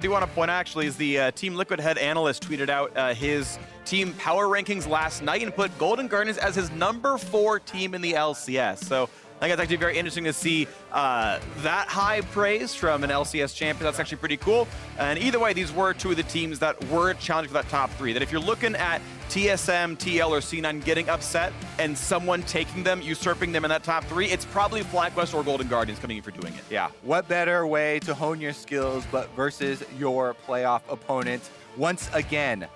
I do want to point actually is the Team Liquid head analyst tweeted out his team power rankings last night and put Golden Guardians as his #4 team in the LCS. So I think it's actually very interesting to see that high praise from an LCS champion. That's actually pretty cool. And either way, these were two of the teams that were challenging for that top 3. That if you're looking at TSM, TL, or C9 getting upset and someone taking them, usurping them in that top 3, it's probably FlyQuest or Golden Guardians coming in for doing it. Yeah, what better way to hone your skills but versus your playoff opponent once again.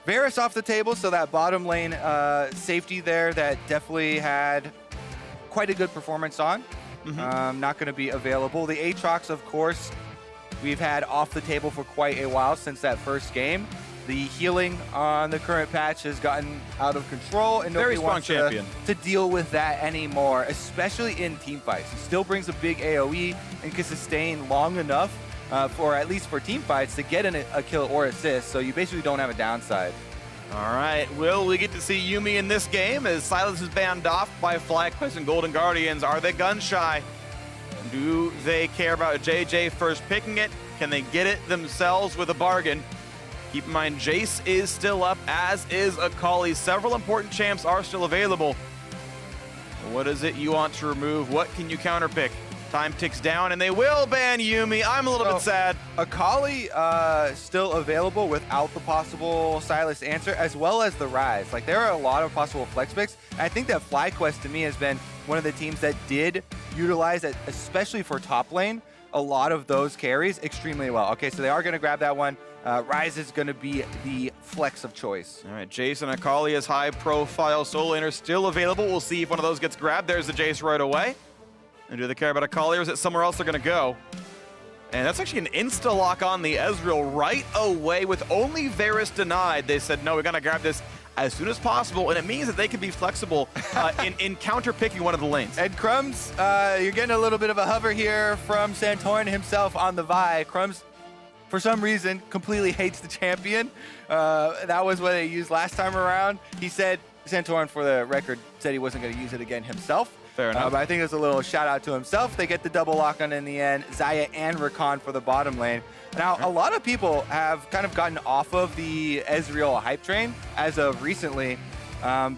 Varus off the table, so that bottom lane safety there that Deftly had quite a good performance on. Not going to be available. The Aatrox, of course, we've had off the table for quite a while since that first game. The healing on the current patch has gotten out of control, and nobody wants to deal with that anymore, especially in team fights. He still brings a big AoE and can sustain long enough for at least for team fights to get a kill or assist, so you basically don't have a downside. All right, will we get to see Yuumi in this game as Silas is banned off by FlyQuest and Golden Guardians? Are they gun shy? Do they care about JayJ first picking it? Can they get it themselves with a bargain? Keep in mind, Jayce is still up, as is Akali. Several important champs are still available. What is it you want to remove? What can you counterpick? Time ticks down, and they will ban Yuumi. I'm a little bit sad. Akali still available without the possible Silas answer, as well as the Ryze. Like, there are a lot of possible flex picks. And I think that FlyQuest, to me, has been one of the teams that did utilize it, especially for top lane, a lot of those carries extremely well. Okay, so they are going to grab that one. Ryze is going to be the flex of choice. All right, Jayce and Akali as high-profile solo laners still available. We'll see if one of those gets grabbed. There's the Jayce right away. And do they care about Akali, or is it somewhere else they're going to go? And that's actually an insta-lock on the Ezreal right away with only Varus denied. They said, no, we're going to grab this as soon as possible, and it means that they can be flexible in counter-picking one of the lanes. And Crumbs, you're getting a little bit of a hover here from Santorin himself on the Vi. Crumbs, for some reason, completely hates the champion. That was what they used last time around. He said, Santorin, for the record, said he wasn't going to use it again himself. Fair enough. But I think it's a little shout out to himself. They get the double lock on in the end. Xayah and Rakan for the bottom lane. Now, a lot of people have kind of gotten off of the Ezreal hype train as of recently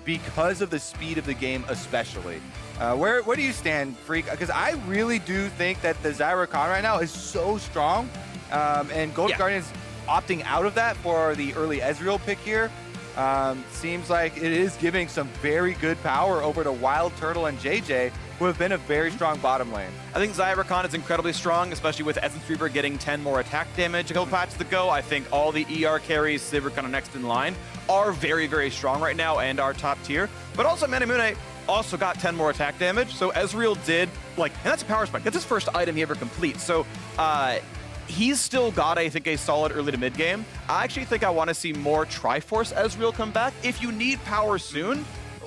because of the speed of the game especially. Where do you stand, Phreak? Because I really do think that the Xayah Rakan right now is so strong. And Golden Guardians opting out of that for the early Ezreal pick here. Seems like it is giving some very good power over to WildTurtle and JayJ, who have been a very strong bottom lane. I think Xayah Rakan is incredibly strong, especially with Essence Reaver getting 10 more attack damage a couple patches ago. I think all the ER carries, Sivir kind of next in line, are very, very strong right now and are top tier. But also Manamune also got 10 more attack damage, so Ezreal did, and that's a power spike. That's his first item he ever completes. So, he's still got, I think, a solid early to mid game. I actually think I want to see more Triforce Ezreal come back. If you need power soon,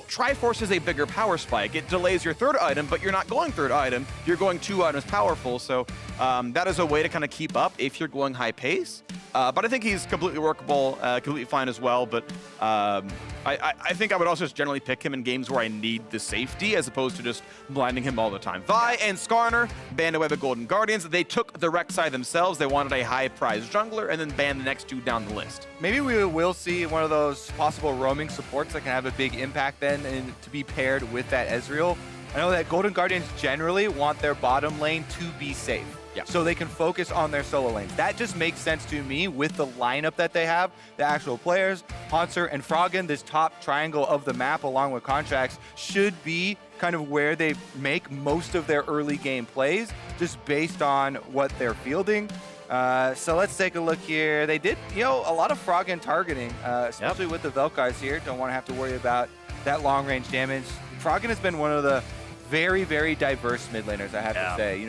Triforce is a bigger power spike. It delays your third item, but you're not going third item. You're going 2 items powerful. So that is a way to kind of keep up if you're going high pace. But I think he's completely workable, completely fine as well. But I think I would also just generally pick him in games where I need the safety as opposed to just blinding him all the time. Vi and Skarner banned away the Golden Guardians. They took the Rek'Sai themselves. They wanted a high-prize jungler and then banned the next 2 down the list. Maybe we will see one of those possible roaming supports that can have a big impact then and to be paired with that Ezreal. I know that Golden Guardians generally want their bottom lane to be safe. So they can focus on their solo lanes. That just makes sense to me with the lineup that they have, the actual players. Hauntzer and Froggen, this top triangle of the map along with Contractz, should be kind of where they make most of their early game plays, just based on what they're fielding. So let's take a look here. They did, a lot of Froggen targeting, especially with the Vel'Kais here. Don't want to have to worry about that long range damage. Froggen has been one of the very, very diverse mid laners, I have to say.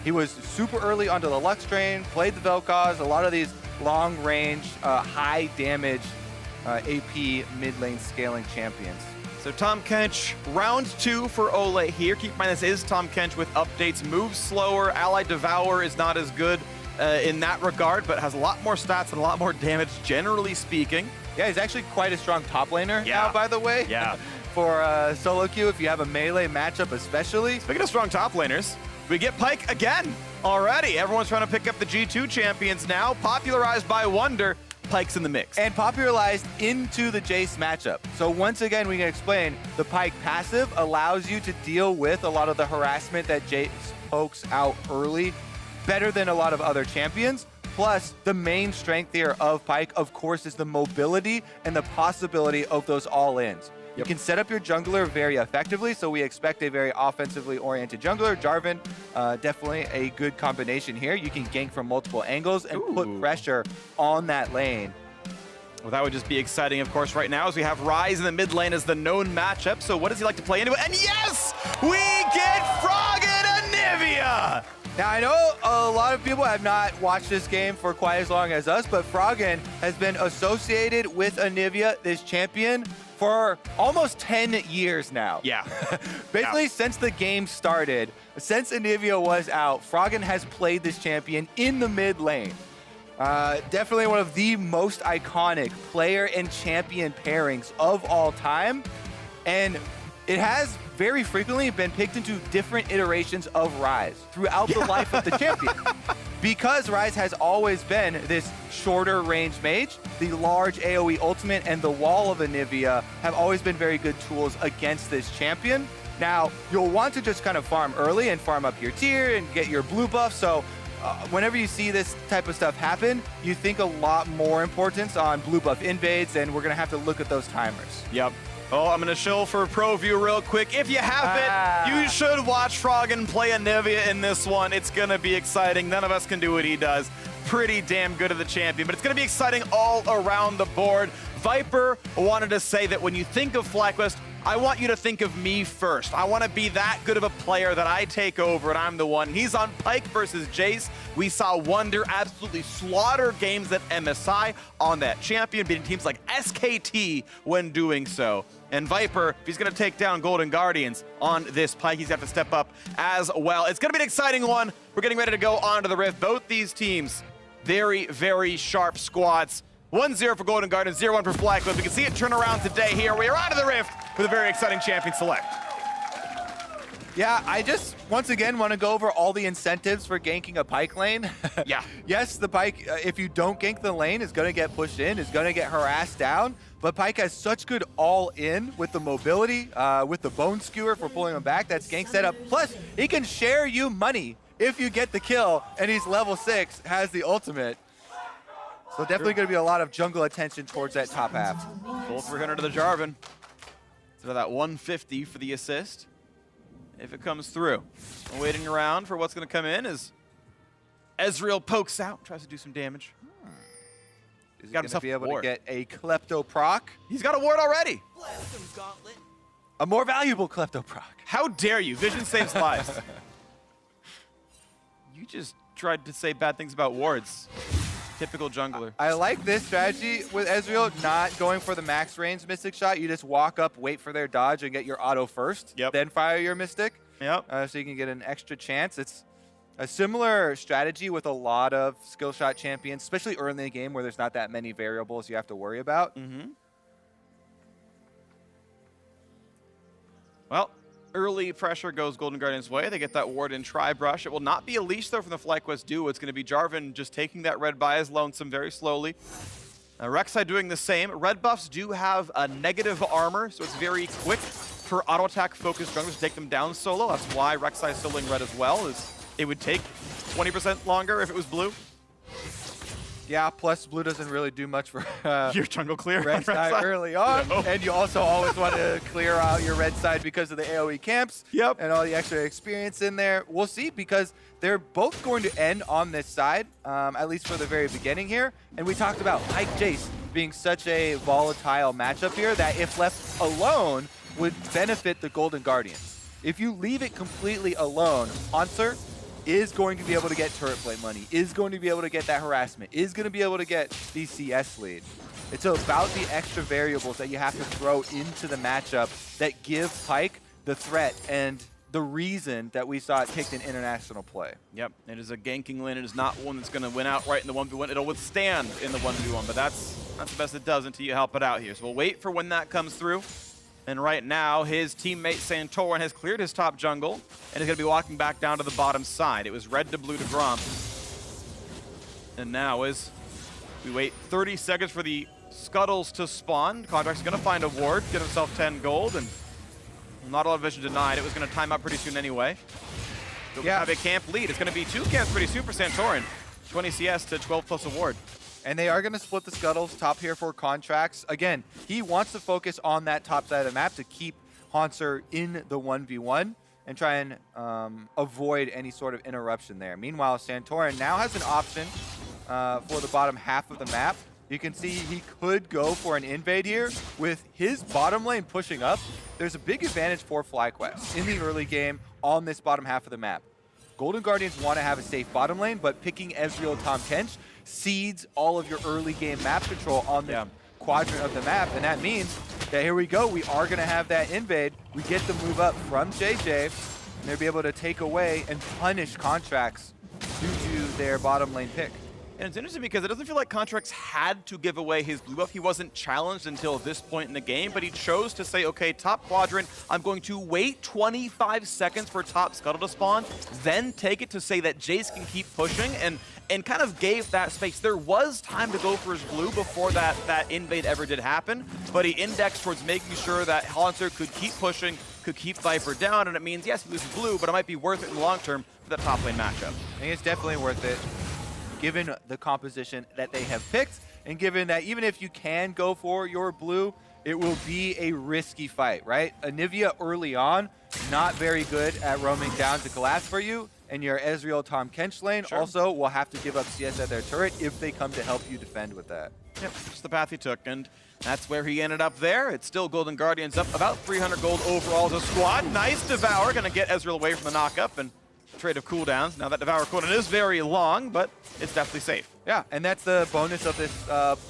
He was super early onto the Lux train, played the Vel'Kais, a lot of these long-range, high-damage AP mid-lane scaling champions. So Tahm Kench, round 2 for Olleh here. Keep in mind this is Tahm Kench with updates. Moves slower, Ally Devour is not as good in that regard, but has a lot more stats and a lot more damage, generally speaking. Yeah, he's actually quite a strong top laner now, by the way. Yeah. For solo queue, if you have a melee matchup especially. Speaking of strong top laners, We get Pyke again already. Everyone's trying to pick up the G2 champions now, popularized by Wonder. Pyke's in the mix. And popularized into the Jayce matchup. So once again, we can explain the Pyke passive allows you to deal with a lot of the harassment that Jayce pokes out early better than a lot of other champions. Plus, the main strength here of Pyke, of course, is the mobility and the possibility of those all-ins. You can set up your jungler very effectively, so we expect a very offensively oriented jungler. Jarvan, definitely a good combination here. You can gank from multiple angles and put pressure on that lane. Well, that would just be exciting, of course, right now, as we have Ryze in the mid lane as the known matchup. So what does he like to play into it? And yes, we get Froggen Anivia! Now, I know a lot of people have not watched this game for quite as long as us, but Froggen has been associated with Anivia, this champion, for almost 10 years now. Yeah. Basically, since the game started, since Anivia was out, Froggen has played this champion in the mid lane. Definitely one of the most iconic player and champion pairings of all time. And it has very frequently been picked into different iterations of Ryze throughout the life of the champion. Because Ryze has always been this shorter range mage, the large AoE ultimate and the wall of Anivia have always been very good tools against this champion. Now, you'll want to just kind of farm early and farm up your tier and get your blue buff. So whenever you see this type of stuff happen, you think a lot more importance on blue buff invades, and we're going to have to look at those timers. Yep. Oh, I'm going to shill for Pro View real quick. If you haven't, you should watch Froggen play Anivia in this one. It's going to be exciting. None of us can do what he does. Pretty damn good at the champion, but it's going to be exciting all around the board. Viper wanted to say that when you think of FlyQuest, I want you to think of me first. I want to be that good of a player that I take over and I'm the one. He's on Pyke versus Jayce. We saw Wonder absolutely slaughter games at MSI on that champion, beating teams like SKT when doing so. And Viper, if he's going to take down Golden Guardians on this Pyke, he's got to step up as well. It's going to be an exciting one. We're getting ready to go onto the Rift. Both these teams, very, very sharp squads. 1-0 for Golden Guardians, 0-1 for FlyQuest. We can see it turn around today here. We are out of the Rift with a very exciting champion select. Yeah, I just, once again, want to go over all the incentives for ganking a Pyke lane. Yeah. Yes, the Pyke, if you don't gank the lane, is going to get pushed in, is going to get harassed down. But Pyke has such good all-in with the mobility, with the Bone Skewer for pulling him back. That's gank setup. Plus, he can share you money if you get the kill, and he's level 6, has the ultimate. So definitely going to be a lot of jungle attention towards that top half. Full 300 to the Jarvan. So that 150 for the assist, if it comes through. Waiting around for what's going to come in as Ezreal pokes out, tries to do some damage. Is he going to be able to get a Klepto proc? He's got a ward already. A more valuable Klepto proc. How dare you? Vision saves lives. You just tried to say bad things about wards. Typical jungler. I like this strategy with Ezreal, not going for the max range Mystic shot. You just walk up, wait for their dodge, and get your auto first. Yep. Then fire your Mystic. Yep. So you can get an extra chance. It's a similar strategy with a lot of skill shot champions, especially early in the game where there's not that many variables you have to worry about. Well, early pressure goes Golden Guardian's way. They get that ward in Tri-Brush. It will not be a leash, though, from the FlyQuest duo. It's going to be Jarvan just taking that red buy as lonesome very slowly. Rek'Sai doing the same. Red buffs do have a negative armor, so it's very quick for auto-attack-focused junglers to take them down solo. That's why Rek'Sai is soloing red as well, is it would take 20% longer if it was blue. Yeah, plus blue doesn't really do much for your jungle clear red side early on. No. And you also always want to clear out your red side because of the AoE camps and all the extra experience in there. We'll see, because they're both going to end on this side, at least for the very beginning here. And we talked about Pyke Jayce being such a volatile matchup here that if left alone would benefit the Golden Guardians. If you leave it completely alone, Hauntzer is going to be able to get turret play money, is going to be able to get that harassment, is going to be able to get the CS lead. It's about the extra variables that you have to throw into the matchup that give Pyke the threat and the reason that we saw it picked in international play. Yep, it is a ganking lane. It is not one that's going to win outright in the 1v1. It'll withstand in the 1v1, but that's the best it does until you help it out here. So we'll wait for when that comes through. And right now, his teammate Santorin has cleared his top jungle and is going to be walking back down to the bottom side. It was red to blue to Gromp. And now as we wait 30 seconds for the scuttles to spawn, Contractz going to find a ward, get himself 10 gold, and not a lot of vision denied. It was going to time out pretty soon anyway. So we have a camp lead. It's going to be 2 camps pretty soon for Santorin. 20 CS to 12 plus a ward. And they are going to split the scuttles top here for Contractz. Again, he wants to focus on that top side of the map to keep Hauntzer in the 1v1 and try and avoid any sort of interruption there. Meanwhile, Santorin now has an option for the bottom half of the map. You can see he could go for an invade here. With his bottom lane pushing up, there's a big advantage for FlyQuest in the early game on this bottom half of the map. Golden Guardians want to have a safe bottom lane, but picking Ezreal, Tahm, Kench cedes all of your early game map control on the quadrant of the map, and that means that here we go, we are going to have that invade. We get the move up from JayJ, and they'll be able to take away and punish Contractz due to their bottom lane pick. And it's interesting because it doesn't feel like Contractz had to give away his blue buff. He wasn't challenged until this point in the game, but he chose to say, okay, top quadrant, I'm going to wait 25 seconds for top scuttle to spawn, then take it to say that Jayce can keep pushing, and kind of gave that space. There was time to go for his blue before that invade ever did happen, but he indexed towards making sure that Hauntzer could keep pushing, could keep Viper down, and it means, yes, he loses blue, but it might be worth it in the long term for that top lane matchup. I think it's definitely worth it, given the composition that they have picked, and given that even if you can go for your blue, it will be a risky fight, right? Anivia early on, not very good at roaming down to collapse for you, and your Ezreal, Tahm, Kench lane also will have to give up CS at their turret if they come to help you defend with that. Yep, just the path he took, and that's where he ended up there. It's still Golden Guardians up about 300 gold overall as a squad. Nice Devour, gonna get Ezreal away from the knock-up, and trade of cooldowns. Now that Devour cooldown is very long, but it's definitely safe. Yeah, and that's the bonus of this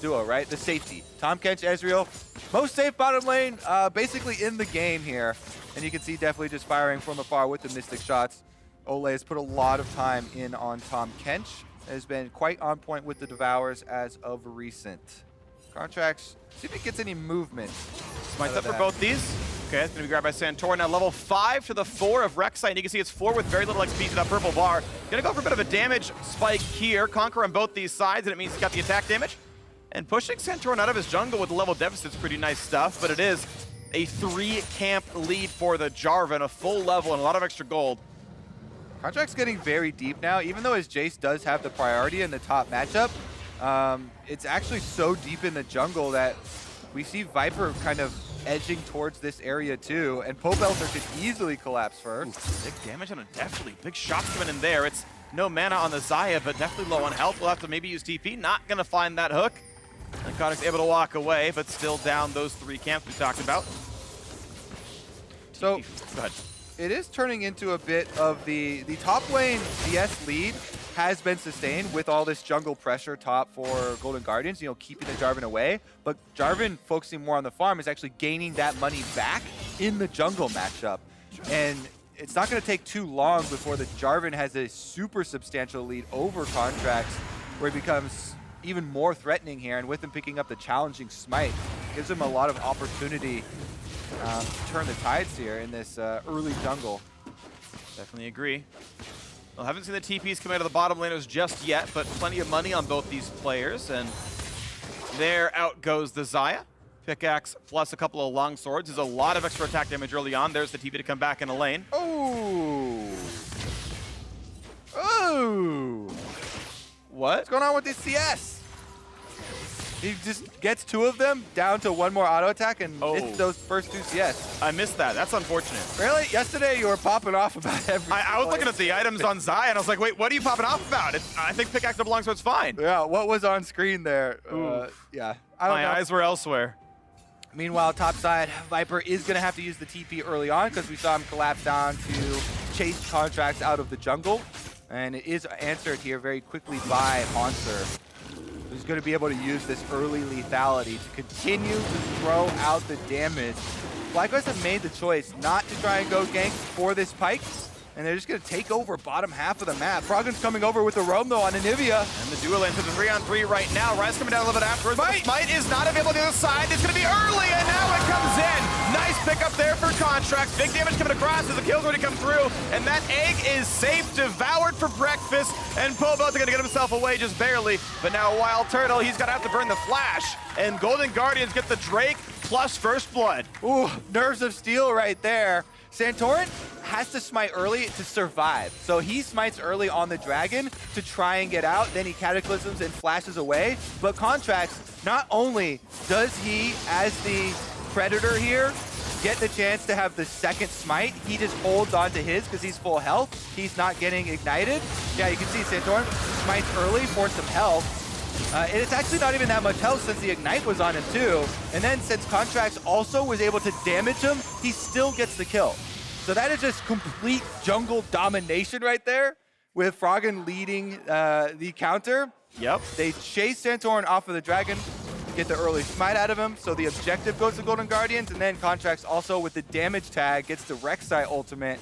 duo, right? The safety. Tahm, Kench, Ezreal, most safe bottom lane, basically in the game here. And you can see Deftly just firing from afar with the Mystic shots. Olleh has put a lot of time in on Tahm, Kench. Has been quite on point with the Devours as of recent. Contractz, see if he gets any movement. Smite up for both these. Okay, it's going to be grabbed by Santorin. Now level 5 to the 4 of Rek'Sai, and you can see it's 4 with very little XP to that purple bar. Going to go for a bit of a damage spike here. Conquer on both these sides, and it means he's got the attack damage. And pushing Santorin out of his jungle with the level deficit's pretty nice stuff, but it is a 3-camp lead for the Jarvan, a full level and a lot of extra gold. Contract's getting very deep now, even though his Jayce does have the priority in the top matchup. It's actually so deep in the jungle that we see Viper kind of edging towards this area too, and Pobelter could easily collapse first. Big damage on a Deftly. Big shots coming in there. It's no mana on the Xayah, but definitely low on health. We'll have to maybe use TP. Not going to find that hook. And Contractz able to walk away, but still down those 3 camps we talked about. So, go ahead. It is turning into a bit of the top lane CS lead has been sustained with all this jungle pressure top for Golden Guardians, you know, keeping the Jarvan away. But Jarvan focusing more on the farm is actually gaining that money back in the jungle matchup. And it's not going to take too long before the Jarvan has a super substantial lead over Contractz, where he becomes even more threatening here. And with him picking up the challenging smite, gives him a lot of opportunity to turn the tides here in this early jungle. Definitely agree. Well, haven't seen the TPs come out of the bottom laners just yet, but plenty of money on both these players. And there out goes the Xayah. Pickaxe plus a couple of long swords. There's a lot of extra attack damage early on. There's the TP to come back in a lane. Oh! Oh! What's going on with this CS? He just gets 2 of them down to 1 more auto attack and hits those first 2 CS. I missed that. That's unfortunate. Really? Yesterday you were popping off about everything. I was looking at the items on Xayah and I was like, wait, what are you popping off about? I think pickaxe double long sword's fine. Yeah, what was on screen there? Yeah, I don't know. My eyes were elsewhere. Meanwhile, topside, Viper is going to have to use the TP early on because we saw him collapse down to chase Contractz out of the jungle. And it is answered here very quickly by Hauntzer, who's going to be able to use this early lethality to continue to throw out the damage. FlyQuest have made the choice not to try and go gank for this Pyke, and they're just going to take over bottom half of the map. Froggen's coming over with the roam, though, on Anivia. And the duo lane to the 3-on-3 right now. Ryze coming down a little bit afterwards. Smite is not available on the other side. It's going to be early, and now it comes in. Nice pickup there for Contractz. Big damage coming across as the kills already come through. And that egg is safe, devoured for breakfast. And Pobelter going to get himself away just barely. But now WildTurtle, he's going to have to burn the flash. And Golden Guardians get the Drake plus first blood. Ooh, nerves of steel right there. Santorin has to smite early to survive. So he smites early on the dragon to try and get out, then he cataclysms and flashes away. But Contractz, not only does he, as the predator here, get the chance to have the second smite, he just holds on to his because he's full health. He's not getting ignited. Yeah, you can see Santorin smites early for some health. It's actually not even that much health since the Ignite was on him too. And then since Contractz also was able to damage him, he still gets the kill. So that is just complete jungle domination right there with Froggen leading the counter. Yep. They chase Santorin off of the dragon, get the early smite out of him, so the objective goes to Golden Guardians, and then Contractz also with the damage tag gets the Rek'Sai ultimate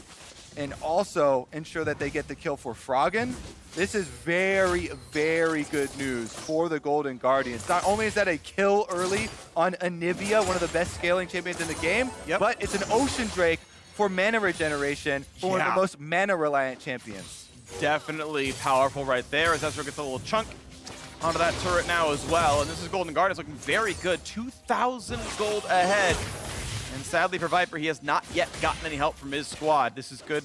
and also ensure that they get the kill for Froggen. This is very, very good news for the Golden Guardians. Not only is that a kill early on Anivia, one of the best scaling champions in the game, but it's an Ocean Drake for mana regeneration for one of the most mana-reliant champions. Definitely powerful right there as Ezreal gets a little chunk onto that turret now as well. And this is Golden Guardians looking very good. 2,000 gold ahead. And sadly for Viper, he has not yet gotten any help from his squad. This is good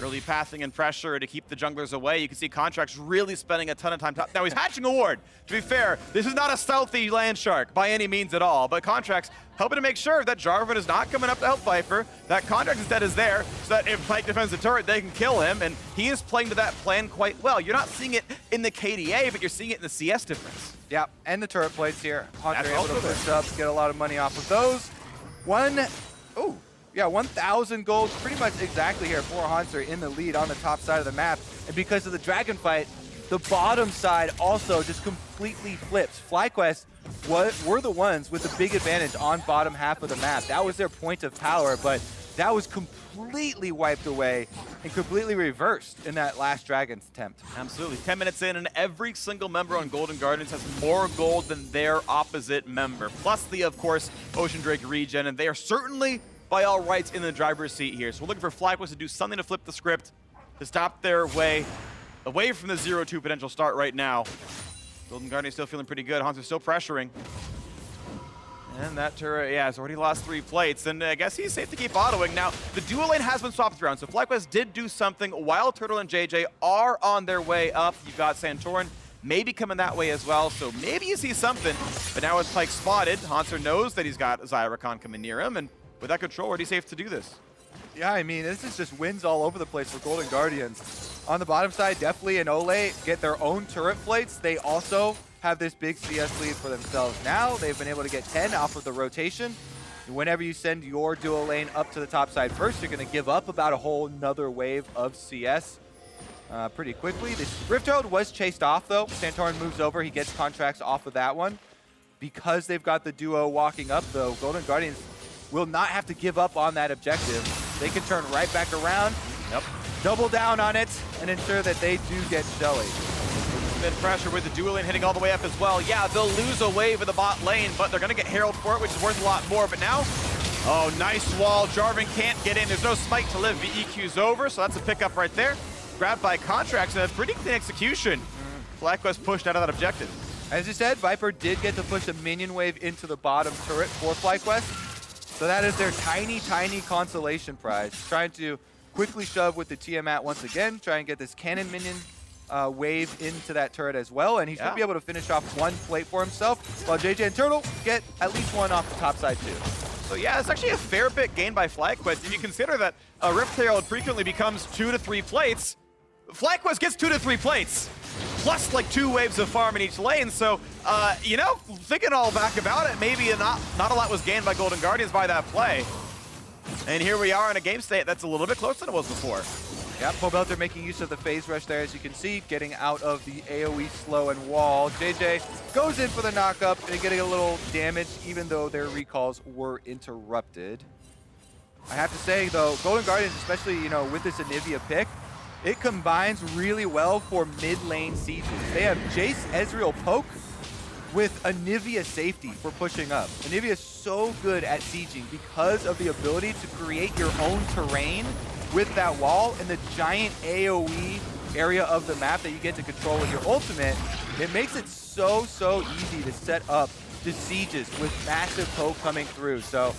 early pathing and pressure to keep the junglers away. You can see Contractz really spending a ton of time. Now he's hatching a ward. To be fair, this is not a stealthy land shark by any means at all, but Contractz helping to make sure that Jarvan is not coming up to help Viper, that Contractz instead is there, so that if Pyke defends the turret, they can kill him, and he is playing to that plan quite well. You're not seeing it in the KDA, but you're seeing it in the CS difference. Yeah, and the turret plates here. Hauntzer able to push up, get a lot of money off of those. 1,000 gold, pretty much exactly here for Hauntzer in the lead on the top side of the map. And because of the dragon fight, the bottom side also just completely flips. FlyQuest were the ones with the big advantage on bottom half of the map. That was their point of power, but that was completely wiped away and completely reversed in that last dragon's attempt. Absolutely. 10 minutes in, and every single member on Golden Guardians has more gold than their opposite member. Plus the, of course, Ocean Drake regen, and they are certainly, by all rights, in the driver's seat here. So we're looking for FlyQuest to do something to flip the script, to stop their way away from the 0-2 potential start right now. Golden Guardians still feeling pretty good. Hauntzer still pressuring. And that turret, yeah, has already lost 3 plates, and I guess he's safe to keep autoing. Now, the dual lane has been swapped around, so FlyQuest did do something. WildTurtle and JayJ are on their way up. You've got Santorin maybe coming that way as well, so maybe you see something. But now with Pyke spotted, Hauntzer knows that he's got Xayah Rakan coming near him, and with that control, already safe to do this. Yeah, I mean, this is just wins all over the place for Golden Guardians. On the bottom side, Deftly and Olleh get their own turret plates. They also have this big CS lead for themselves now. They've been able to get 10 off of the rotation. Whenever you send your dual lane up to the top side first, you're going to give up about a whole nother wave of CS pretty quickly. This Rift Herald was chased off, though. Santorin moves over. He gets Contractz off of that one. Because they've got the duo walking up, though, Golden Guardians will not have to give up on that objective. They can turn right back around, double down on it, and ensure that they do get Shelly. Mid pressure with the dual lane hitting all the way up as well. Yeah, they'll lose a wave in the bot lane, but they're going to get Herald for it, which is worth a lot more. But now, oh, nice wall. Jarvan can't get in. There's no smite to live. VEQ's over, so that's a pickup right there. Grabbed by Contractz, and a pretty clean execution. FlyQuest pushed out of that objective. As you said, Viper did get to push a minion wave into the bottom turret for FlyQuest. So that is their tiny, tiny consolation prize. Trying to quickly shove with the Tiamat once again, try and get this cannon minion wave into that turret as well, and he should be able to finish off 1 plate for himself, while JayJ and Turtle get at least 1 off the top side too. So yeah, it's actually a fair bit gained by FlyQuest. If you consider that a Rift Herald frequently becomes 2 to 3 plates, FlyQuest gets 2 to 3 plates, plus like 2 waves of farm in each lane. So, you know, thinking all back about it, maybe not a lot was gained by Golden Guardians by that play. And here we are in a game state that's a little bit closer than it was before. Yeah, Pobelter making use of the phase rush there, as you can see, getting out of the AoE slow and wall. JayJ goes in for the knockup and getting a little damage, even though their recalls were interrupted. I have to say, though, Golden Guardians, especially, you know, with this Anivia pick, it combines really well for mid-lane sieges. They have Jayce, Ezreal, Poke with Anivia safety for pushing up. Anivia is so good at sieging because of the ability to create your own terrain with that wall and the giant AoE area of the map that you get to control with your ultimate. It makes it so easy to set up the sieges with massive poke coming through. So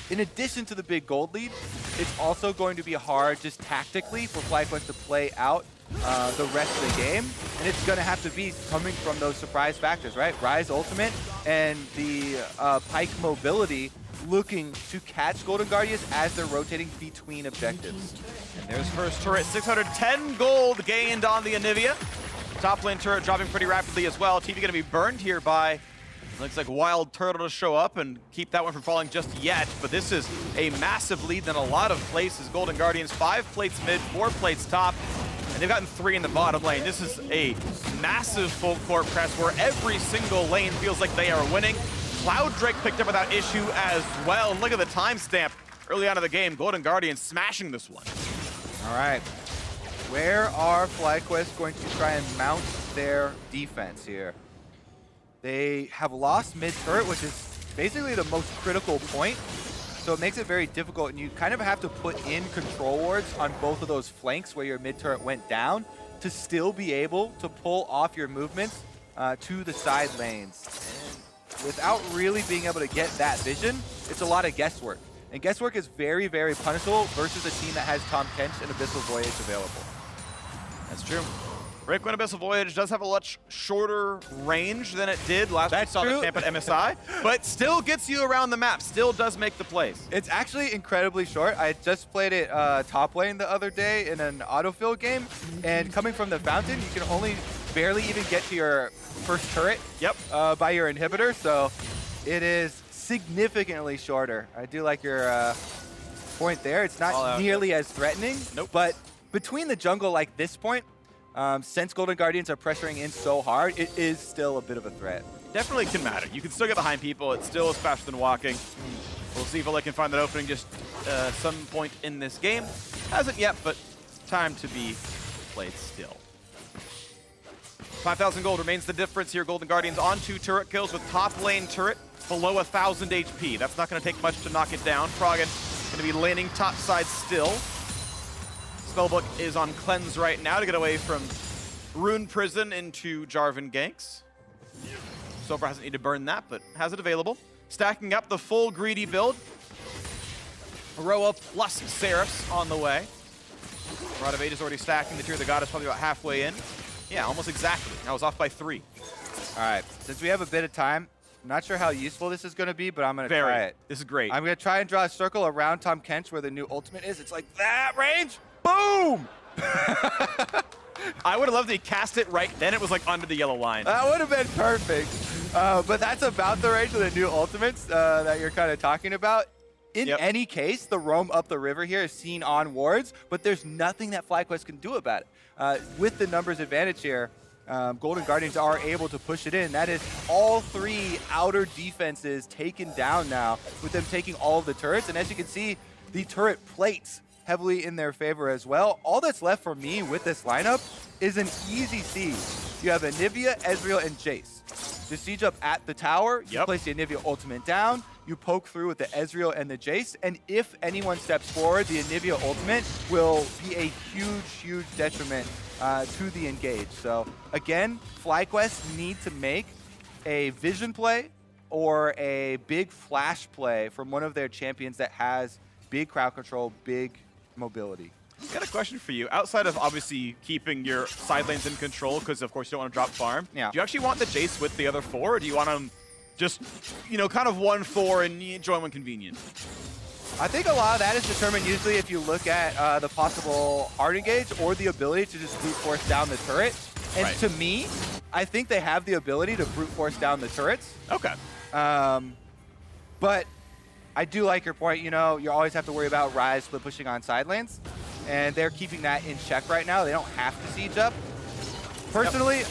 in addition to the big gold lead, it's also going to be hard just tactically for FlyQuest to play out the rest of the game. And it's going to have to be coming from those surprise factors, right? Ryze ultimate and the Pyke mobility looking to catch Golden Guardians as they're rotating between objectives. And there's first turret, 610 gold gained on the Anivia. Top lane turret dropping pretty rapidly as well. TV going to be burned here by, looks like WildTurtle to show up and keep that one from falling just yet. But this is a massive lead in a lot of places. Golden Guardians, 5 plates mid, 4 plates top. And they've gotten 3 in the bottom lane. This is a massive full court press where every single lane feels like they are winning. Cloud Drake picked up without issue as well. And look at the timestamp early on in the game. Golden Guardians smashing this one. All right. Where are FlyQuest going to try and mount their defense here? They have lost mid-turret, which is basically the most critical point. So it makes it very difficult, and you kind of have to put in control wards on both of those flanks where your mid-turret went down to still be able to pull off your movements to the side lanes. And without really being able to get that vision, it's a lot of guesswork. And guesswork is very, very punishable versus a team that has Tahm, Kench, and Abyssal Voyage available. That's true. Breakwin Abyssal Voyage does have a much shorter range than it did last we saw the camp at MSI, but still gets you around the map, still does make the plays. It's actually incredibly short. I just played it top lane the other day in an autofill game, and coming from the fountain, you can only barely even get to your first turret by your inhibitor, so it is significantly shorter. I do like your point there. It's not nearly as threatening, but between the jungle like this point, since Golden Guardians are pressuring in so hard, it is still a bit of a threat. Definitely can matter. You can still get behind people. It still is faster than walking. We'll see if Olleh can find that opening just some point in this game. Hasn't yet, but time to be played still. 5,000 gold remains the difference here. Golden Guardians on 2 turret kills with top lane turret below 1,000 HP. That's not going to take much to knock it down. Froggen going to be laning top side still. Spellbook is on cleanse right now to get away from Rune Prison into Jarvan ganks. So far hasn't needed to burn that, but has it available. Stacking up the full greedy build. Aroa plus Seraphs on the way. Rod of Age is already stacking. The Tear of the Goddess probably about halfway in. Yeah, almost exactly. I was off by 3. All right, since we have a bit of time, I'm not sure how useful this is going to be, but I'm going to try it. This is great. I'm going to try and draw a circle around Tahm Kench where the new ultimate is. It's like that range. Boom! I would have loved to cast it right then. It was like under the yellow line. That would have been perfect. But that's about the range of the new ultimates that you're kind of talking about. In any case, the roam up the river here is seen on wards, but there's nothing that FlyQuest can do about it. With the numbers advantage here, Golden Guardians are able to push it in. That is all 3 outer defenses taken down now, with them taking all of the turrets. And as you can see, the turret plates heavily in their favor as well. All that's left for me with this lineup is an easy siege. You have Anivia, Ezreal, and Jayce. The siege up at the tower, you place the Anivia ultimate down, you poke through with the Ezreal and the Jayce, and if anyone steps forward, the Anivia ultimate will be a huge detriment to the engage. So again, FlyQuest need to make a vision play or a big flash play from one of their champions that has big crowd control, big mobility. I've got a question for you. Outside of obviously keeping your side lanes in control, because of course you don't want to drop farm, do you actually want the Jayce with the other 4, or do you want them just, you know, kind of 1-4 and join when convenient? I think a lot of that is determined usually if you look at the possible hard engage or the ability to just brute force down the turret. And to me, I think they have the ability to brute force down the turrets. Okay. But I do like your point. You know, you always have to worry about Ryze split pushing on side lanes, and they're keeping that in check right now. They don't have to siege up. Personally,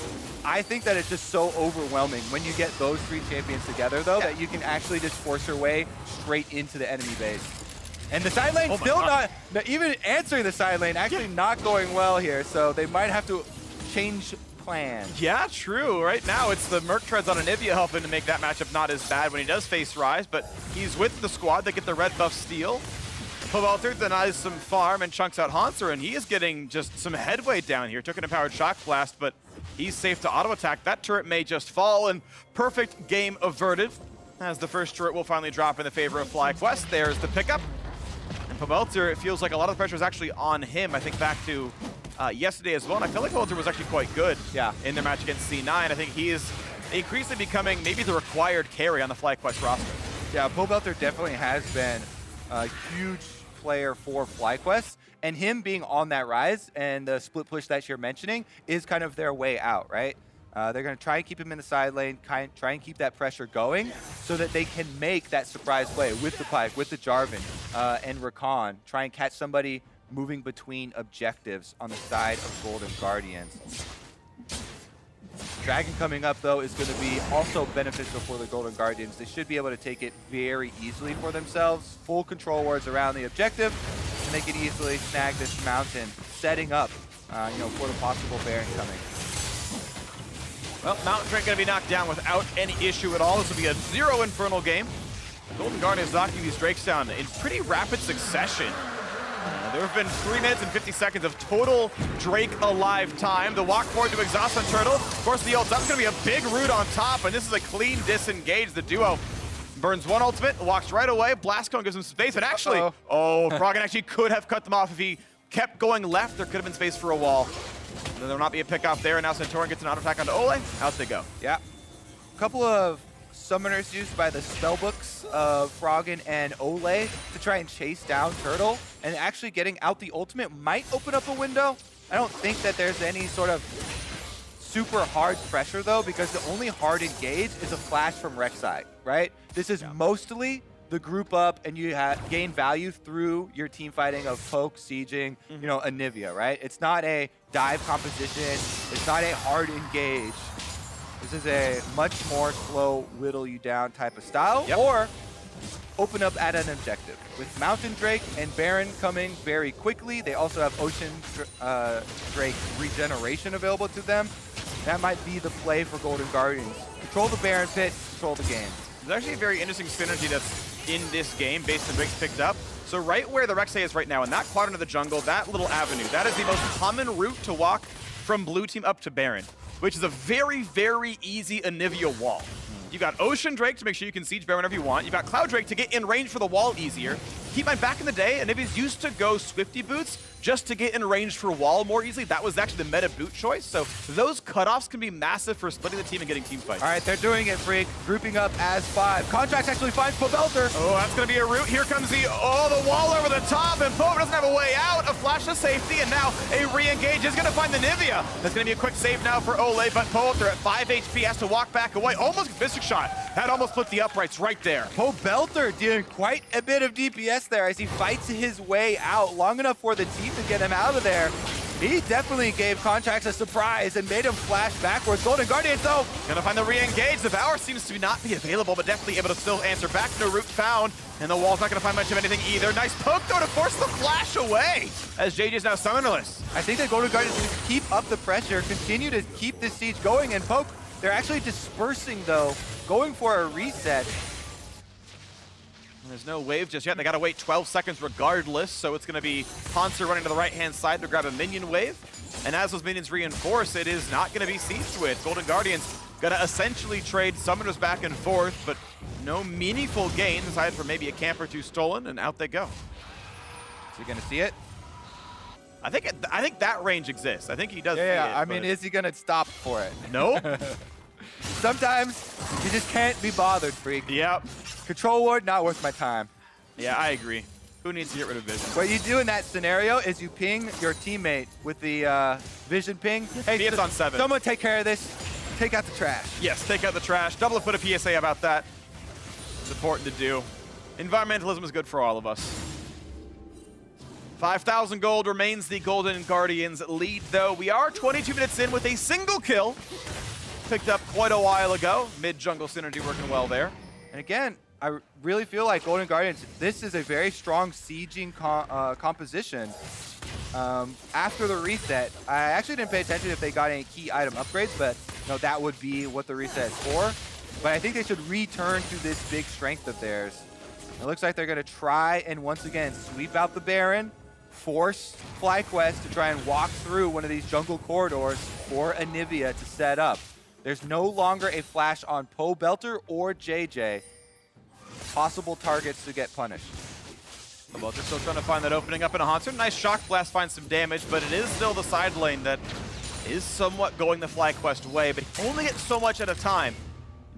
I think that it's just so overwhelming when you get those 3 champions together, though, that you can actually just force your way straight into the enemy base. And the side lane still not even answering the side lane, actually not going well here. So they might have to change plans. Yeah, true. Right now it's the Merc Treads on Anivia helping to make that matchup not as bad when he does face Ryze, but he's with the squad that get the red buff steal. Pobelter denies some farm and chunks out Hauntzer, and he is getting just some headway down here. Took an empowered shock blast, but he's safe to auto attack. That turret may just fall, and perfect game averted as the first turret will finally drop in the favor of FlyQuest. There's the pickup. And Pobelter, it feels like a lot of the pressure is actually on him. I think back to yesterday as well, and I feel like Pobelter was actually quite good in their match against C9. I think he is increasingly becoming maybe the required carry on the FlyQuest roster. Yeah, Pobelter definitely has been a huge player for FlyQuest, and him being on that Ryze and the split push that you're mentioning is kind of their way out, right? They're going to try and keep him in the side lane, try and keep that pressure going so that they can make that surprise play with the Pyke, with the Jarvan, and Rakan, try and catch somebody moving between objectives on the side of Golden Guardians. Dragon coming up, though, is going to be also beneficial for the Golden Guardians. They should be able to take it very easily for themselves. Full control wards around the objective, and they can easily snag this mountain, setting up, for the possible Baron coming. Well, Mountain Drake going to be knocked down without any issue at all. This will be a 0 Infernal game. The Golden Guardians knocking these Drakes down in pretty rapid succession. There have been 3 minutes and 50 seconds of total Drake alive time. The walk forward to exhaust on Turtle. Of course, the ult. That's going to be a big root on top, and this is a clean disengage. The duo burns one ultimate, walks right away. Blastcone gives him space, but actually, Froggen actually could have cut them off if he kept going left. There could have been space for a wall. There will not be a pick off there, and now Santorin gets an auto attack onto Olleh. Out they go. Yeah. A couple of summoners used by the spellbooks of Froggen and Olleh to try and chase down Turtle, and actually getting out the ultimate might open up a window. I don't think that there's any sort of super hard pressure, though, because the only hard engage is a flash from Rek'Sai, right? This is mostly the group up, and you gain value through your team fighting of poke, sieging, Anivia, right? It's not a dive composition. It's not a hard engage. This is a much more slow, whittle you down type of style, or open up at an objective. With Mountain Drake and Baron coming very quickly, they also have Ocean Drake regeneration available to them. That might be the play for Golden Guardians. Control the Baron pit, control the game. There's actually a very interesting synergy that's in this game based on Drake's picked up. So right where the Rek'Sai is right now, in that quadrant of the jungle, that little avenue, that is the most common route to walk from blue team up to Baron, which is a very, very easy Anivia wall. You've got Ocean Drake to make sure you can siege Baron whenever you want. You've got Cloud Drake to get in range for the wall easier. Keep in mind, back in the day, Anivia's used to go Swifty boots just to get in range for wall more easily. That was actually the meta boot choice. So those cutoffs can be massive for splitting the team and getting team fights. All right, they're doing it, Phreak. Grouping up as 5. Contractz actually finds Pobelter. Oh, that's going to be a route. Here comes the wall over the top, and Pobe doesn't have a way out. A flash to safety, and now a re-engage is going to find the Anivia. That's going to be a quick save now for Olleh, but Pobelter at 5 HP has to walk back away. Almost EpicSkillshot. That almost put the uprights right there. Pobelter doing quite a bit of DPS there as he fights his way out long enough for the team to get him out of there. He definitely gave Contractz a surprise and made him flash backwards. Golden Guardians, though, gonna find the re-engage. The Devour seems to not be available, but definitely able to still answer back. No route found, and the wall's not gonna find much of anything either. Nice poke, though, to force the flash away, as JJ is now summonerless. I think that Golden Guardians can keep up the pressure, continue to keep this siege going, and poke. They're actually dispersing, though, going for a reset. There's no wave just yet. They gotta wait 12 seconds regardless, so it's gonna be Hauntzer running to the right-hand side to grab a minion wave. And as those minions reinforce, it is not gonna be sieged with. Golden Guardians gonna essentially trade summoners back and forth, but no meaningful gains aside from maybe a camp or two stolen, and out they go. Is he gonna see it? I think that range exists. I think he does see it. Yeah, I mean, is he gonna stop for it? Nope. Sometimes you just can't be bothered, Phreak. Yep. Control ward, not worth my time. Yeah, I agree. Who needs to get rid of vision? What you do in that scenario is you ping your teammate with the vision ping. Hey, it's on 7. Someone take care of this. Take out the trash. Yes, take out the trash. Double put a PSA about that. It's important to do. Environmentalism is good for all of us. 5,000 gold remains the Golden Guardians lead, though. We are 22 minutes in with a single kill. Picked up quite a while ago. Mid-jungle synergy working well there. And again, I really feel like Golden Guardians, this is a very strong sieging composition. After the reset, I actually didn't pay attention if they got any key item upgrades, but that would be what the reset is for. But I think they should return to this big strength of theirs. It looks like they're going to try and once again sweep out the Baron, force FlyQuest to try and walk through one of these jungle corridors for Anivia to set up. There's no longer a flash on Pobelter or JayJ. Possible targets to get punished. Pobelter still trying to find that opening up in a Hauntzer. Nice shock blast finds some damage, but it is still the side lane that is somewhat going the FlyQuest way, but he only gets so much at a time.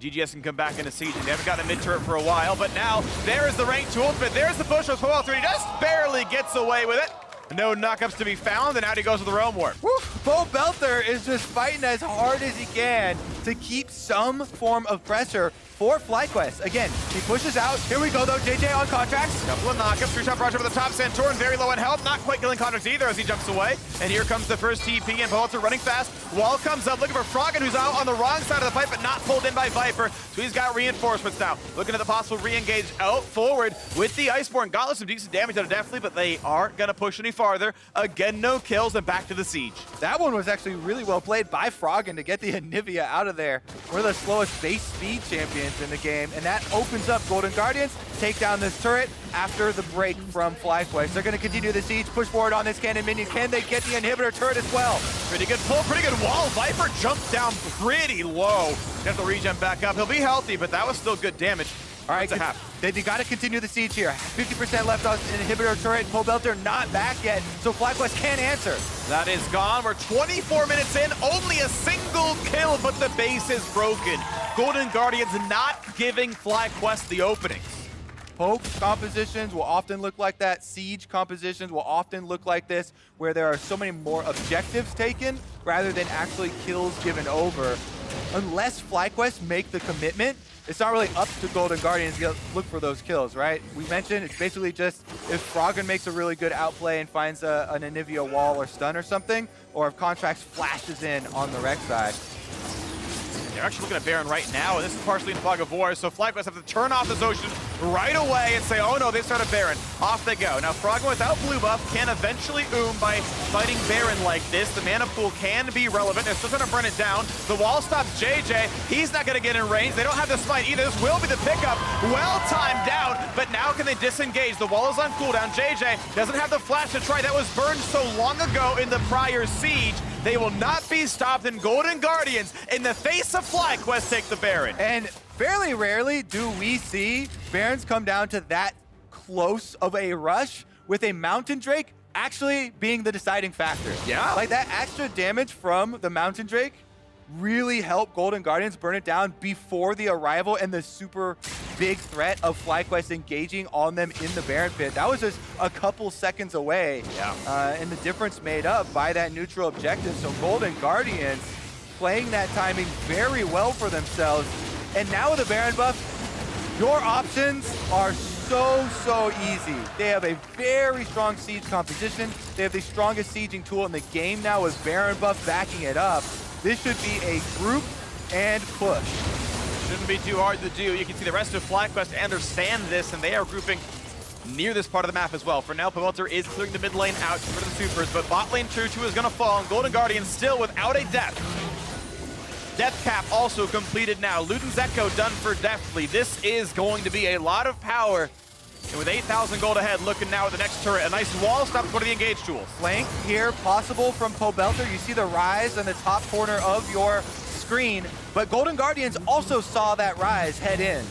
GGS can come back into siege. They haven't gotten a mid-turret for a while, but now there's the rank to ultimate. There's the push of Pobelter. He just barely gets away with it. No knockups to be found, and out he goes with the Roam Warp. Pobelter is just fighting as hard as he can to keep some form of pressure for FlyQuest. Again, he pushes out. Here we go, though. JayJ on Contractz. Couple of knockups. Three-shot rush over the top. Santorin very low in health. Not quite killing Contractz either as he jumps away. And here comes the first TP, and Pobelter running fast. Wall comes up, looking for Froggen, who's out on the wrong side of the pipe, but not pulled in by Viper. So he's got reinforcements now. Looking at the possible re-engage out forward with the Iceborne. Got some decent damage out of Deftly, but they aren't going to push any farther. Again, no kills, and back to the siege. That one was actually really well played by Froggen to get the Anivia out of there. One of the slowest base speed champions in the game, and that opens up Golden Guardians, take down this turret after the break from FlyQuest. They're going to continue the siege, push forward on this cannon minion. Can they get the inhibitor turret as well? Pretty good pull, pretty good wall. Viper jumped down pretty low. Have to regen back up. He'll be healthy, but that was still good damage. All right, they got to continue the siege here. 50% left on inhibitor turret. Pobelter not back yet, so FlyQuest can't answer. That is gone. We're 24 minutes in, only a single kill, but the base is broken. Golden Guardians not giving FlyQuest the openings. Poke compositions will often look like that. Siege compositions will often look like this, where there are so many more objectives taken rather than actually kills given over. Unless FlyQuest make the commitment, it's not really up to Golden Guardians to look for those kills, right? We mentioned it's basically just if Froggen makes a really good outplay and finds an Anivia wall or stun or something, or if Contractz flashes in on the Rek'Sai. They're actually looking at Baron right now, and this is partially in Fog of War, so FlyQuest have to turn off this ocean right away and say, oh no, they started Baron. Off they go. Now Froggen without blue buff can eventually by fighting Baron like this. The mana pool can be relevant. They're still trying to burn it down. The wall stops JayJ. He's not going to get in range. They don't have the smite either. This will be the pickup. Well timed out, but now can they disengage? The wall is on cooldown. JayJ doesn't have the flash to try. That was burned so long ago in the prior siege. They will not be stopped, and Golden Guardians, in the face of FlyQuest, take the Baron. And fairly rarely do we see Barons come down to that close of a rush with a Mountain Drake actually being the deciding factor. Yeah. Like that extra damage from the Mountain Drake really helped Golden Guardians burn it down before the arrival and the super big threat of FlyQuest engaging on them in the Baron pit. That was just a couple seconds away. Yeah. And the difference made up by that neutral objective. So Golden Guardians playing that timing very well for themselves. And now with the Baron buff, your options are so easy. They have a very strong siege composition. They have the strongest sieging tool in the game now with Baron buff backing it up. This should be a group and push. Shouldn't be too hard to do. You can see the rest of FlyQuest understand this, and they are grouping near this part of the map as well. For now, Pobelter is clearing the mid lane out for the supers, but bot lane 2-2 is going to fall, and Golden Guardians still without a death. Death cap also completed now. Luden's Echo done for Deftly. This is going to be a lot of power. And with 8,000 gold ahead, looking now at the next turret. A nice wall stop for the engage tools. Flank here possible from Pobelter. You see the Ryze in the top corner of your screen, but Golden Guardians also saw that Ryze head in.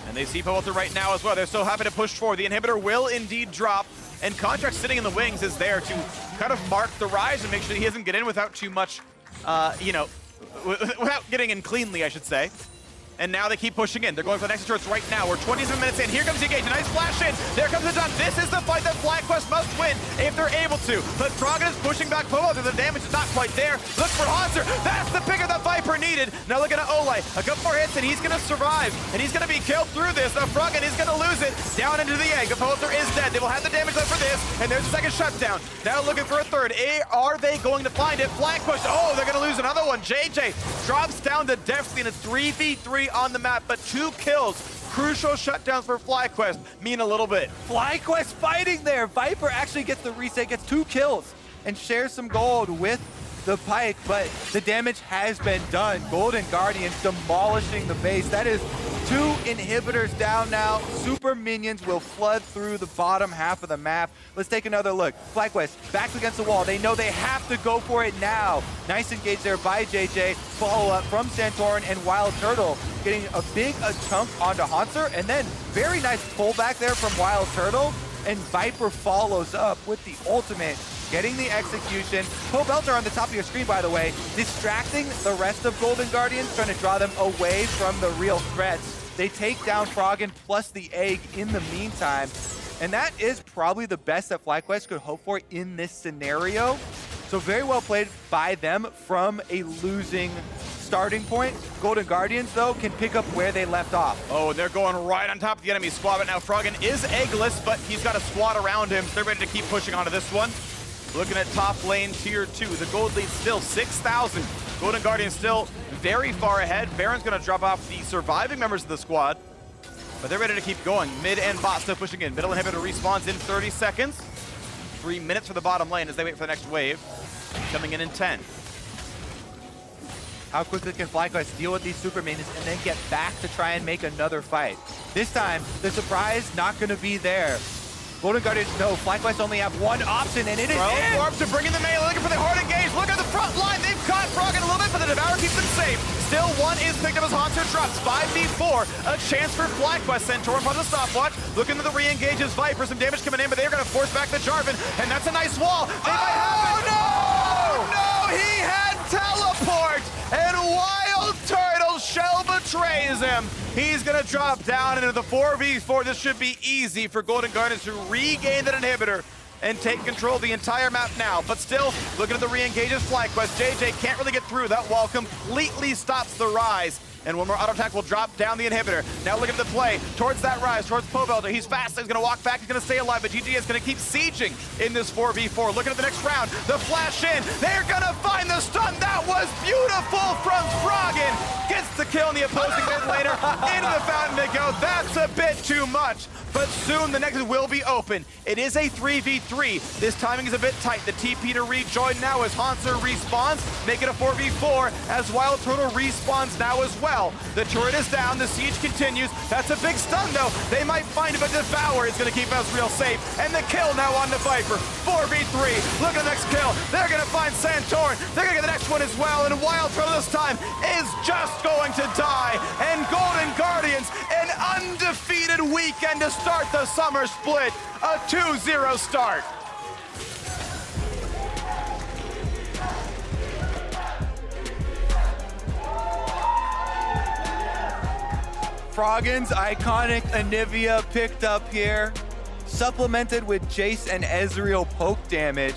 And they see Pobelter right now as well. They're so happy to push forward. The inhibitor will indeed drop, and Contractz sitting in the wings is there to kind of mark the Ryze and make sure that he doesn't get in without too much, without getting in cleanly, I should say. And now they keep pushing in. They're going for the next turrets right now. We're 27 minutes in. Here comes the engage. A nice flash in. There comes the jump. This is the fight that FlyQuest must win if they're able to. But Froggen is pushing back Pobelter. The damage is not quite there. Look for Hauntzer. That's the pick of the Viper needed. Now looking at Olleh. A couple more hits and he's going to survive. And he's going to be killed through this. Now Froggen is going to lose it. Down into the egg. Pobelter is dead. They will have the damage left for this. And there's a second shutdown. Now looking for a third. Are they going to find it? FlyQuest. Oh, they're going to lose another one. JayJ drops down to Deftly, and it's 3v3 on the map, but 2 kills. Crucial shutdowns for FlyQuest mean a little bit. FlyQuest fighting there. Viper actually gets the reset, gets 2 kills, and shares some gold with the Pyke, but the damage has been done. Golden Guardians demolishing the base. That is 2 inhibitors down now. Super minions will flood through the bottom half of the map. Let's take another look. FlyQuest backs against the wall. They know they have to go for it now. Nice engage there by JayJ. Follow up from Santorin and WildTurtle, getting a big chunk onto Hauntzer, and then very nice pullback there from WildTurtle, and Viper follows up with the ultimate, getting the execution. Pobelter on the top of your screen, by the way, distracting the rest of Golden Guardians, trying to draw them away from the real threats. They take down Froggen plus the egg in the meantime, and that is probably the best that FlyQuest could hope for in this scenario. So very well played by them from a losing starting point. Golden Guardians, though, can pick up where they left off. Oh, and they're going right on top of the enemy squad, but now Froggen is eggless, but he's got a squad around him. They're ready to keep pushing onto this one. Looking at top lane tier 2, the gold lead still 6,000. Golden Guardians still very far ahead. Baron's gonna drop off the surviving members of the squad, but they're ready to keep going. Mid and bot still pushing in. Middle inhibitor respawns in 30 seconds. 3 minutes for the bottom lane as they wait for the next wave. Coming in 10. How quickly can FlyQuest deal with these super minions and then get back to try and make another fight? This time, the surprise not gonna be there. Golden Guardians know FlyQuest only have one option, and it is in! Warp to bring in the melee, looking for the hard engage. Look at the front line. They've caught Froggen a little bit, but the Devour keeps them safe. Still, one is picked up as Hauntzer drops. 5v4, a chance for FlyQuest. Santorin on the stopwatch. Looking to the re-engages Viper. Some damage coming in, but they're going to force back the Jarvan, and that's a nice wall. They might have it. No! He had teleport, and WildTurtle shell betrays him. He's gonna drop down into the 4v4. This should be easy for Golden Guardians to regain that inhibitor and take control of the entire map now. But still, looking at the re-engages FlyQuest. JayJ can't really get through. That wall completely stops the Ryze. And one more auto attack will drop down the inhibitor. Now look at the play towards that Ryze, towards Pobelter. He's fast, he's gonna walk back, he's gonna stay alive, but GGS is gonna keep sieging in this 4v4. Looking at the next round, the flash in. They're gonna find the stun. That was beautiful from Froggen. Gets the kill in the opposing mid laner. Into the fountain to go. That's a bit too much. But soon the next will be open. It is a 3v3. This timing is a bit tight. The TP to rejoin now as Hauntzer respawns. Make it a 4v4 as WildTurtle respawns now as well. The turret is down. The siege continues. That's a big stun though. They might find it, but Devour is going to keep Ezreal safe. And the kill now on the Viper. 4v3. Look at the next kill. They're going to find Santorin. They're going to get the next one as well. And WildTurtle this time is just going to die. And Golden Guardians, an undefeated weekend to start the summer split. A 2-0 start. Froggen's iconic Anivia picked up here, supplemented with Jayce and Ezreal poke damage.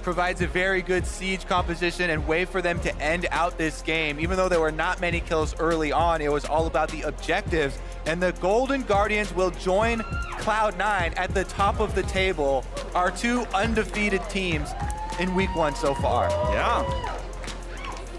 Provides a very good siege composition and way for them to end out this game. Even though there were not many kills early on, it was all about the objectives. And the Golden Guardians will join Cloud9 at the top of the table, our 2 undefeated teams in week 1 so far. Yeah.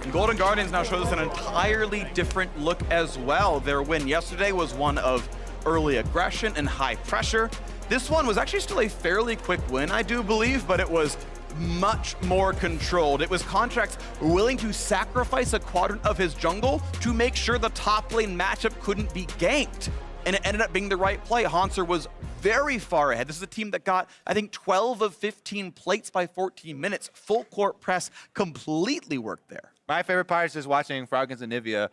And Golden Guardians now shows us an entirely different look as well. Their win yesterday was one of early aggression and high pressure. This one was actually still a fairly quick win, I do believe, but it was much more controlled. It was Contractz willing to sacrifice a quadrant of his jungle to make sure the top lane matchup couldn't be ganked. And it ended up being the right play. Hauntzer was very far ahead. This is a team that got, I think, 12 of 15 plates by 14 minutes. Full court press completely worked there. My favorite part is just watching Froggen's Anivia.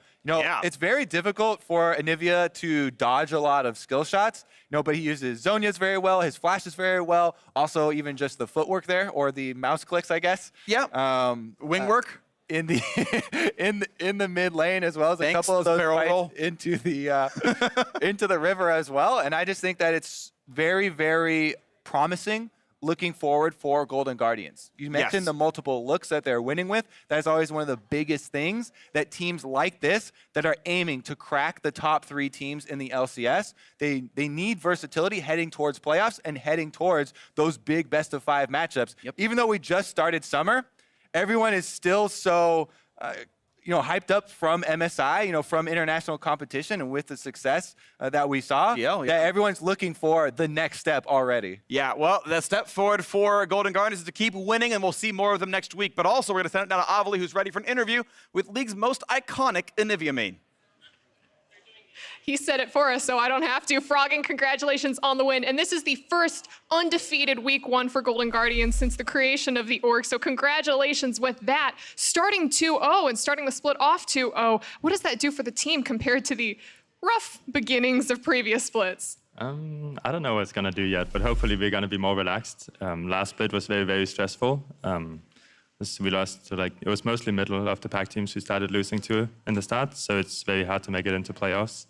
It's very difficult for Anivia to dodge a lot of skill shots, but he uses Zhonya's very well, his flashes very well, also even just the footwork there, or the mouse clicks, I guess. Yeah. Wing work. In the in the mid lane, as well as a couple of those fights into the into the river as well. And I just think that it's very, very promising looking forward for Golden Guardians? You mentioned the multiple looks that they're winning with. That's always one of the biggest things that teams like this that are aiming to crack the top 3 teams in the LCS. They need versatility heading towards playoffs and heading towards those big best-of-5 matchups. Even though we just started summer, everyone is still so hyped up from MSI, from international competition, and with the success that we saw, that everyone's looking for the next step already. Yeah, well, the step forward for Golden Guardians is to keep winning, and we'll see more of them next week. But also, we're going to send it down to Olleh, who's ready for an interview with League's most iconic Anivia main. He said it for us, so I don't have to. Froggen, congratulations on the win. And this is the first undefeated week 1 for Golden Guardians since the creation of the org. So congratulations with that. Starting 2-0 and starting the split off 2-0. What does that do for the team compared to the rough beginnings of previous splits? I don't know what it's going to do yet, but hopefully we're going to be more relaxed. Last split was very, very stressful. We lost to it was mostly middle of the pack teams we started losing to in the start, so it's very hard to make it into playoffs.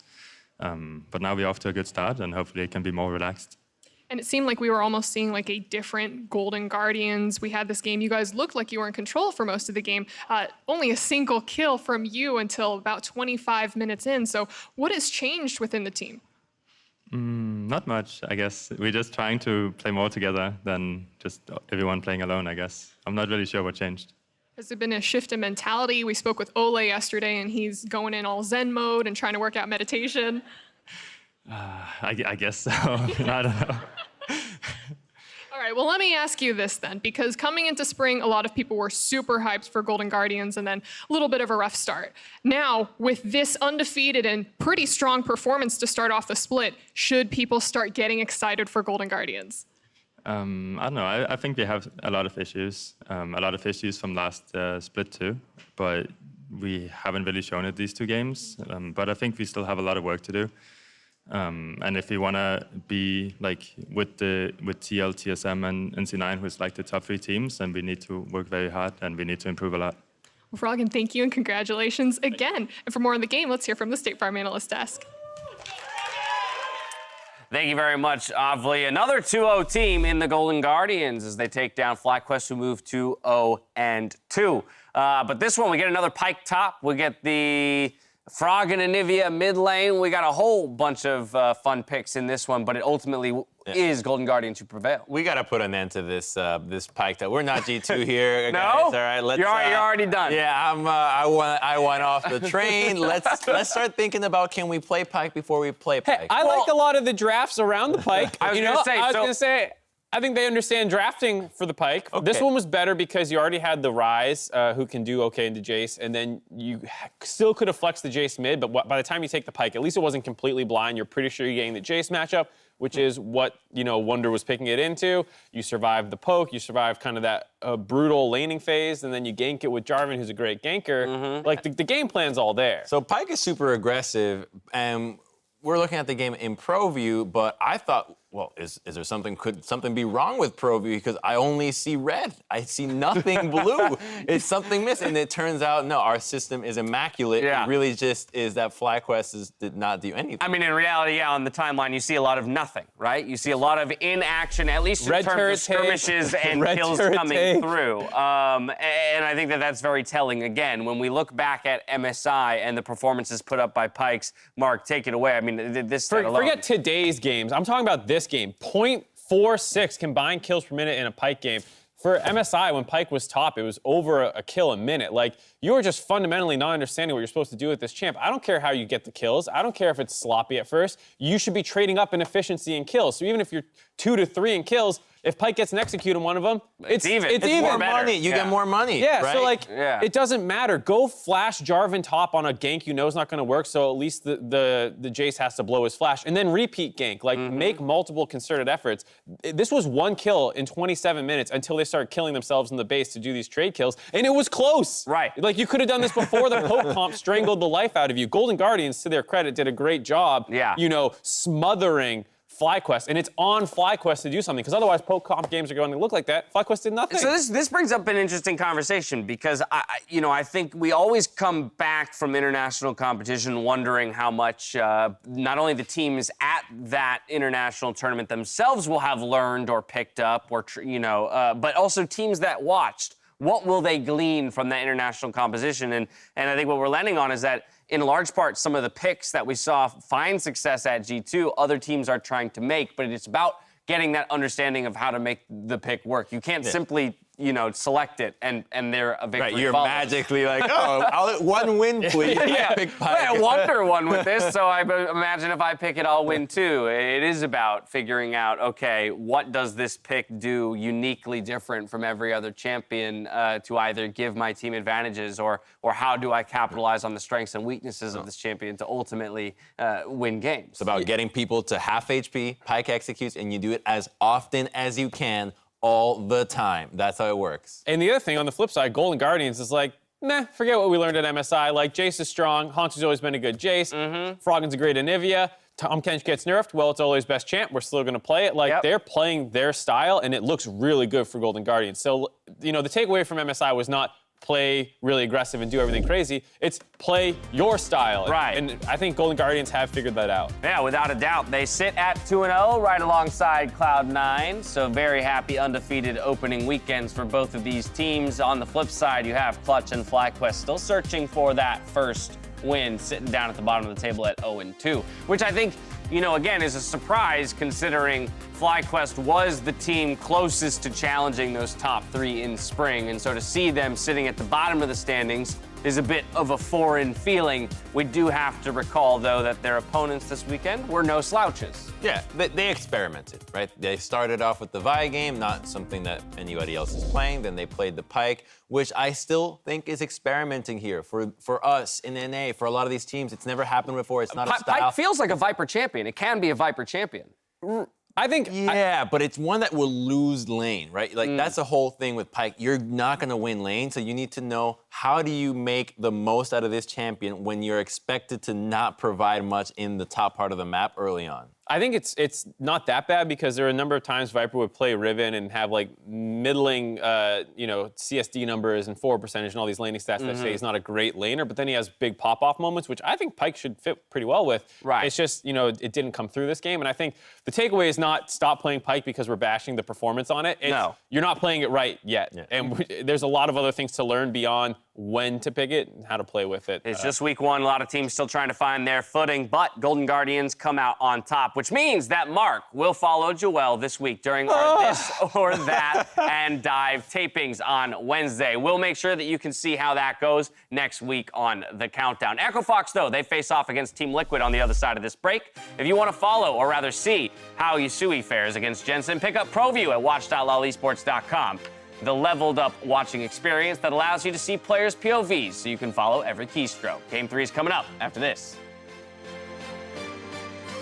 But now we're off to a good start, and hopefully it can be more relaxed. And it seemed like we were almost seeing like a different Golden Guardians. We had this game. You guys looked like you were in control for most of the game. Only a single kill from you until about 25 minutes in. So what has changed within the team? Not much, I guess. We're just trying to play more together than just everyone playing alone, I guess. I'm not really sure what changed. Has there been a shift in mentality? We spoke with Olleh yesterday, and he's going in all Zen mode and trying to work out meditation. I guess so. I don't know. All right, well, let me ask you this then, because coming into spring, a lot of people were super hyped for Golden Guardians and then a little bit of a rough start. Now, with this undefeated and pretty strong performance to start off the split, should people start getting excited for Golden Guardians? I don't know. I think they have a lot of issues. From last split too, but we haven't really shown it these 2 games. But I think we still have a lot of work to do. And if we want to be with TL, TSM, and C9, who's the top 3 teams, then we need to work very hard and we need to improve a lot. Well, Froggen, thank you and congratulations again. And for more on the game, let's hear from the State Farm Analyst Desk. Thank you very much, Olleh. Another 2-0 team in the Golden Guardians as they take down FlyQuest, who move 2-0-2. But this one, we get another Pyke top. We get the Froggen and Anivia mid lane. We got a whole bunch of fun picks in this one, but it ultimately is Golden Guardians who prevail. We got to put an end to this Pyke that we're not G2 here. No, guys. All right, let's, you're already done. Yeah, I went off the train. Let's start thinking about, can we play Pyke before we play Pyke? Hey, I like a lot of the drafts around the Pyke. I was going to say. I think they understand drafting for the Pyke. Okay. This one was better because you already had the Ryze, who can do okay into Jayce, and then you still could have flexed the Jayce mid, but by the time you take the Pyke, at least it wasn't completely blind. You're pretty sure you're getting the Jayce matchup, which is what, Wunder was picking it into. You survive the poke, you survive kind of that brutal laning phase, and then you gank it with Jarvan, who's a great ganker. The game plan's all there. So Pyke is super aggressive, and we're looking at the game in Pro View, but I thought, well, is there something, could something be wrong with Pro View? Because I only see red. I see nothing blue. It's something missing. And it turns out, no, our system is immaculate. Yeah. It really just is that FlyQuest did not do anything. I mean, in reality, on the timeline, you see a lot of nothing, right? You see a lot of inaction, at least in terms of skirmishes and kills coming through. And I think that's very telling. Again, when we look back at MSI and the performances put up by Pykes, Mark, take it away. I mean, this set alone. Forget today's games. I'm talking about this game. 0.46 combined kills per minute in a Pyke game. For MSI, when Pyke was top, it was over a kill a minute. You are just fundamentally not understanding what you're supposed to do with this champ. I don't care how you get the kills. I don't care if it's sloppy at first. You should be trading up in efficiency and kills. So even if you're 2 to 3 in kills, if Pyke gets an execute on one of them, it's even. It's even. more money. You get more money. Yeah, right? so it doesn't matter. Go flash Jarvan top on a gank you know is not going to work, so at least the Jayce has to blow his flash, and then repeat gank. Make multiple concerted efforts. This was 1 kill in 27 minutes until they started killing themselves in the base to do these trade kills, and it was close. Right. You could have done this before the poke comp strangled the life out of you. Golden Guardians, to their credit, did a great job. Yeah. Smothering FlyQuest, and it's on FlyQuest to do something, because otherwise poke comp games are going to look like that. FlyQuest did nothing. So this brings up an interesting conversation, because I think we always come back from international competition wondering how much not only the teams at that international tournament themselves will have learned or picked up, or but also teams that watched. What will they glean from that international composition? And I think what we're landing on is that, in large part, some of the picks that we saw find success at G2, other teams are trying to make, but it's about getting that understanding of how to make the pick work. You can't simply, select it and they're a victory. Right, you're follows. magically like, oh, one win, please. Pick Pyke. I wonder one with this, so I imagine if I pick it, I'll win too. It is about figuring out, okay, what does this pick do uniquely different from every other champion to either give my team advantages, or how do I capitalize on the strengths and weaknesses of this champion to ultimately win games? It's about getting people to half HP, Pyke executes, and you do it as often as you can, all the time. That's how it works. And the other thing, on the flip side, Golden Guardians is like, meh, forget what we learned at MSI. Like, Jayce is strong. Hauntzer's always been a good Jayce. Froggen's a great Anivia. Tahm Kench gets nerfed. Well, it's Olleh's best champ. We're still going to play it. Like, they're playing their style, and it looks really good for Golden Guardians. So, the takeaway from MSI was not play really aggressive and do everything crazy. It's play your style. Right. And I think Golden Guardians have figured that out. Yeah, without a doubt. They sit at 2-0 right alongside Cloud9. So very happy undefeated opening weekends for both of these teams. On the flip side, you have Clutch and FlyQuest still searching for that first win, sitting down at the bottom of the table at 0-2, which I think, again, is a surprise considering FlyQuest was the team closest to challenging those top 3 in spring. And so to see them sitting at the bottom of the standings is a bit of a foreign feeling. We do have to recall, though, that their opponents this weekend were no slouches. Yeah, they experimented, right? They started off with the Vi game, not something that anybody else is playing. Then they played the Pyke, which I still think is experimenting here. For us in NA, for a lot of these teams, it's never happened before. It's not a style. Pyke feels like a Viper champion. It can be a Viper champion. I think... Yeah, but it's one that will lose lane, right? Like, that's the whole thing with Pyke. You're not going to win lane, so you need to know how do you make the most out of this champion when you're expected to not provide much in the top part of the map early on. I think it's not that bad, because there are a number of times Viper would play Riven and have like middling, CSD numbers and forward percentage and all these laning stats that say he's not a great laner, but then he has big pop-off moments, which I think Pyke should fit pretty well with. Right. It's just, it didn't come through this game, and I think the takeaway is not stop playing Pyke because we're bashing the performance on it. No. You're not playing it right yet, and there's a lot of other things to learn beyond when to pick it and how to play with it. It's just week 1. A lot of teams still trying to find their footing, but Golden Guardians come out on top, which means that Mark will follow Joel this week during our This or That and Dive tapings on Wednesday. We'll make sure that you can see how that goes next week on The Countdown. Echo Fox, though, they face off against Team Liquid on the other side of this break. If you want to follow, or rather see, how Yusui fares against Jensen, pick up ProView at watch.lolesports.com. The leveled up watching experience that allows you to see players' POVs so you can follow every keystroke. Game 3 is coming up after this.